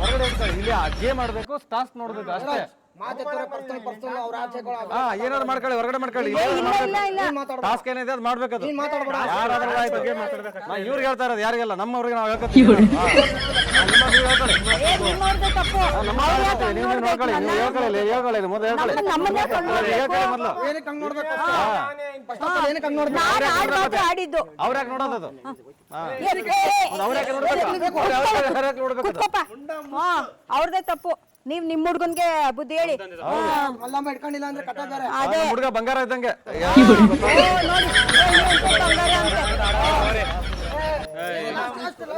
ಹೊರಗಡೆ ಇರ್ತಾರೆ ಇಲ್ಲಿ ಗೇಮ್ ಆಡ್ಬೇಕು ಟಾಸ್ಕ್ ನೋಡ್ಬೇಕು ಅಷ್ಟೇ ಏನಾದ್ರು ಮಾಡ್ಕೊಳ್ಳಿ ಹೊರಗಡೆ ಮಾಡ್ಕೊಳ್ಳಿ ಟಾಸ್ಕ್ ಏನಿದೆ ಅದು ಮಾಡ್ಬೇಕದು ಯಾರಾದ್ರೂ ಆಯ್ತು ಇವ್ರಿಗೆ ಹೇಳ್ತಾ ಇರೋದು ಯಾರಿಗೆಲ್ಲ ನಮ್ಮವ್ರಿಗೆ ನಾವು ಹೇಳ್ಕೊತೀವಿ ನೀವು ನೋಡ್ಕೊಳ್ಳಿ ನೀವು ಹೇಳ್ಕೊಳ್ಳಿ ಮೊದಲು ಹೇಳ್ಕೊಳ್ಳಿ ಮೊದಲು ಆಡಿದ್ದು ಅವ್ರ ಯಾಕೆ ನೋಡೋದು ಅವ್ರದೇ ತಪ್ಪು ನೀವ್ ನಿಮ್ ಹುಡ್ಗನ್ಗೆ ಬುದ್ಧಿ ಹೇಳಿ ಇಟ್ಕೊಂಡಿಲ್ಲ ಅಂದ್ರೆ ಕಟ್ಟಾರೆ ಹುಡುಗ ಬಂಗಾರ ಇದ್ದಂಗೆ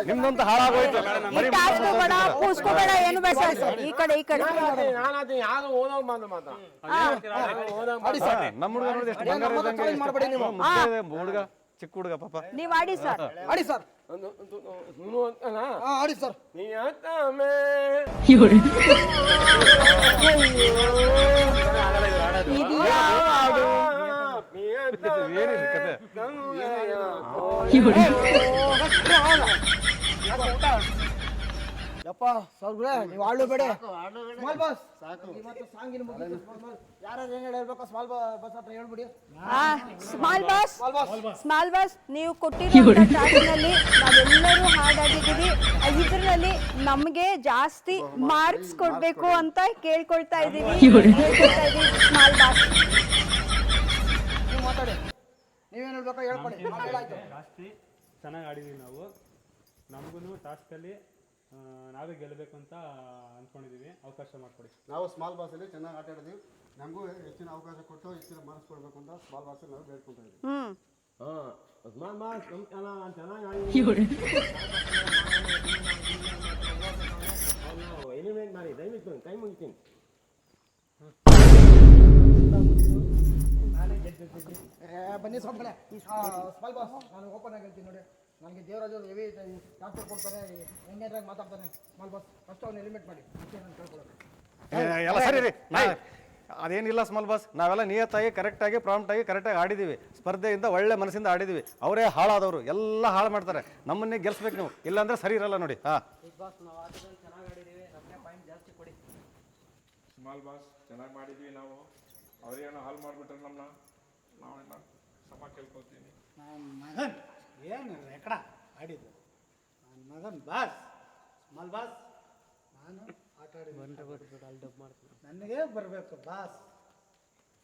ನಿಮ್ದಂತ ಹಾಳಾಗೋಯ್ತು ಕೂಸ್ಕೋಬೇಡ ಏನು ಬೇಡ ಈ ಕಡೆ ಈ ಕಡೆ ನಮ್ಮ ಹುಡುಗ ನೋಡಿ ಎಷ್ಟು ಬಂಗಾರ ಇದ್ದಂಗೆ ಹುಡುಗ ಚಿಕ್ಕ ಹುಡುಗ ಪಾಪ ನೀವ್ ಆಡಿ ಸರ್ ಆಡಿ ಸರ್ ಆಡಿ ಸರ್ ಏನಿದೆ ಕತೆ ಅಪ್ಪ ಸಾವ್ರೆ ನೀವು ಆಳು ಬೇಡ ಸ್ಮಾಲ್ ಬಾಸ್ ಇವತ್ತು ಸಾಂಗಿನ ಮುಗಿತು ಯಾರು ಏನು ಹೇಳ್ಬೇಕು ಸ್ಮಾಲ್ ಬಸ್ ಹತ್ರ ಹೇಳ್ಬಿಡಿ ಸ್ಮಾಲ್ ಬಾಸ್ ನೀವು ಕೊಟ್ಟಿರೋ ಟಾಸ್ಕ್ನಲ್ಲಿ ನಾವೆಲ್ಲರೂ ಹಾಡಾಗಿದ್ದೀವಿ ಇದರಲ್ಲಿ ನಮಗೆ ಜಾಸ್ತಿ ಮಾರ್ಕ್ಸ್ ಕೊಡಬೇಕು ಅಂತ ಕೇಳ್ಕೊಳ್ತಾ ಇದ್ದೀವಿ ಸ್ಮಾಲ್ ಬಾಸ್. ನೀವು ಮಾತಾಡಿ ನೀವೇನು ಹೇಳ್ಬೇಕು ಹೇಳ್ಕೊಳ್ಳಿ ಹೇಳಾಯ್ತು. ಜಾಸ್ತಿ ಚೆನ್ನಾಗಿ ಆಡಿದ್ದೀವಿ ನಾವು. ನಮಗೂ ಟಾಸ್ಕಲ್ಲಿ ನಾವೇ ಗೆಲ್ಲಬೇಕು ಅಂತ ಅಂದ್ಕೊಂಡಿದ್ದೀವಿ. ಅವಕಾಶ ಮಾಡಿಕೊಡಿ. ನಾವು ಸ್ಮಾಲ್ ಬಾಸಲ್ಲಿ ಚೆನ್ನಾಗಿ ಆಟ ಆಡಿದ್ವಿ. ನಮಗೂ ಹೆಚ್ಚಿನ ಅವಕಾಶ ಕೊಟ್ಟು ಹೆಚ್ಚಿನ ಮಾರ್ಕ್ಸ್ ಕೊಡಬೇಕು ಅಂತ ಸ್ಮಾಲ್ ಬಾಸಲ್ಲಿ ನಾವು ಬೇಡ್ಕೊತಾ ಇದ್ದೀವಿ. ಸ್ಮಾಲ್ ಬಾಸ್ ಚೆನ್ನಾಗಿ ಎಲಿಮಿನೇಟ್ ಮಾಡಿ ದಯವಿಟ್ಟು ಕೈ ಮುಗಿತೀನಿ. ಬನ್ನಿ ಸ್ವಾಮಿಗಳೇ ಸ್ಮಾಲ್ ಬಾಸ್ ನಾನು ಓಪನ್ ಆಗಿ ಹೇಳ್ತೀನಿ ನೋಡಿ. ನನಗೆ ದೇವರಾಜು ಹೆವಿ ಡಾಕ್ಟರ್ ಕೊಡ್ತಾನೆ ಎಂಗೇಜ್ರಾಗಿ ಮಾತಾಡ್ತಾನೆ. ಸ್ಮಾಲ್ ಬಾಸ್ ಫಸ್ಟ್ ಅವ್ನು ಎಲಿಮಿನೇಟ್ ಮಾಡಿ ನಾನು ಕೇಳ್ಕೊಳ್ಳೋದು. ಎಲ್ಲ ಸರಿ ರೀ ಅದೇನಿಲ್ಲ ಸ್ಮಾಲ್ ಬಾಸ್, ನಾವೆಲ್ಲ ನಿಯತ್ತಾಗಿ ಕರೆಕ್ಟಾಗಿ ಪ್ರಾಂಪ್ಟಾಗಿ ಕರೆಕ್ಟಾಗಿ ಆಡಿದ್ದೀವಿ. ಸ್ಪರ್ಧೆಯಿಂದ ಒಳ್ಳೆ ಮನಸ್ಸಿಂದ ಆಡಿದ್ದೀವಿ. ಅವರೇ ಹಾಳಾದವರು ಎಲ್ಲ ಹಾಳು ಮಾಡ್ತಾರೆ. ನಮ್ಮನ್ನೇ ಗೆಲ್ಸ್ಬೇಕು ನೀವು, ಇಲ್ಲಾಂದ್ರೆ ಸರಿ ಇರಲ್ಲ ನೋಡಿ. ಸ್ಮಾಲ್ ಬಾಸ್ ಚೆನ್ನಾಗಿ ಮಾಡಿದ್ವಿ ನಾವು. ಅವ್ರೇನೋ ಹಾಳು ಮಾಡಿಬಿಟ್ರೆ ನಮ್ಮನ್ನ ನಾವೆಲ್ಲ ಸಮ ಕೇಳ್ಕೊತೀನಿ. ಏನು ರೆಕಡ ಆಡಿದ್ದು ನನ್ನ ಮಗನ್ ಬಾಸ್ ಸ್ಮಾಲ್ ಬಾಸ್. ನಾನು ಆಟ ಆಡಿದ್ದು ನನಗೆ ಬರಬೇಕು boss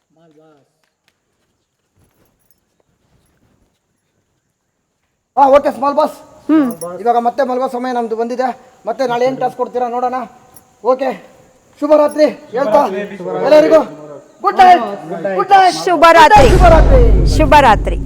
small boss. Okay small boss. ಇವಾಗ ಮತ್ತೆ ಮಲಗೋ ಸಮಯ ನಮ್ದು ಬಂದಿದೆ. ಮತ್ತೆ ನಾಳೆ ಏನು ಟಾಸ್ಕ್ ಕೊಡ್ತೀರಾ ನೋಡೋಣ. ಓಕೆ ಶುಭರಾತ್ರಿ ಹೇಳ್ತಾ ಎಲ್ಲರಿಗೂ ಗುಡ್ ನೈಟ್. ಶುಭರಾತ್ರಿ.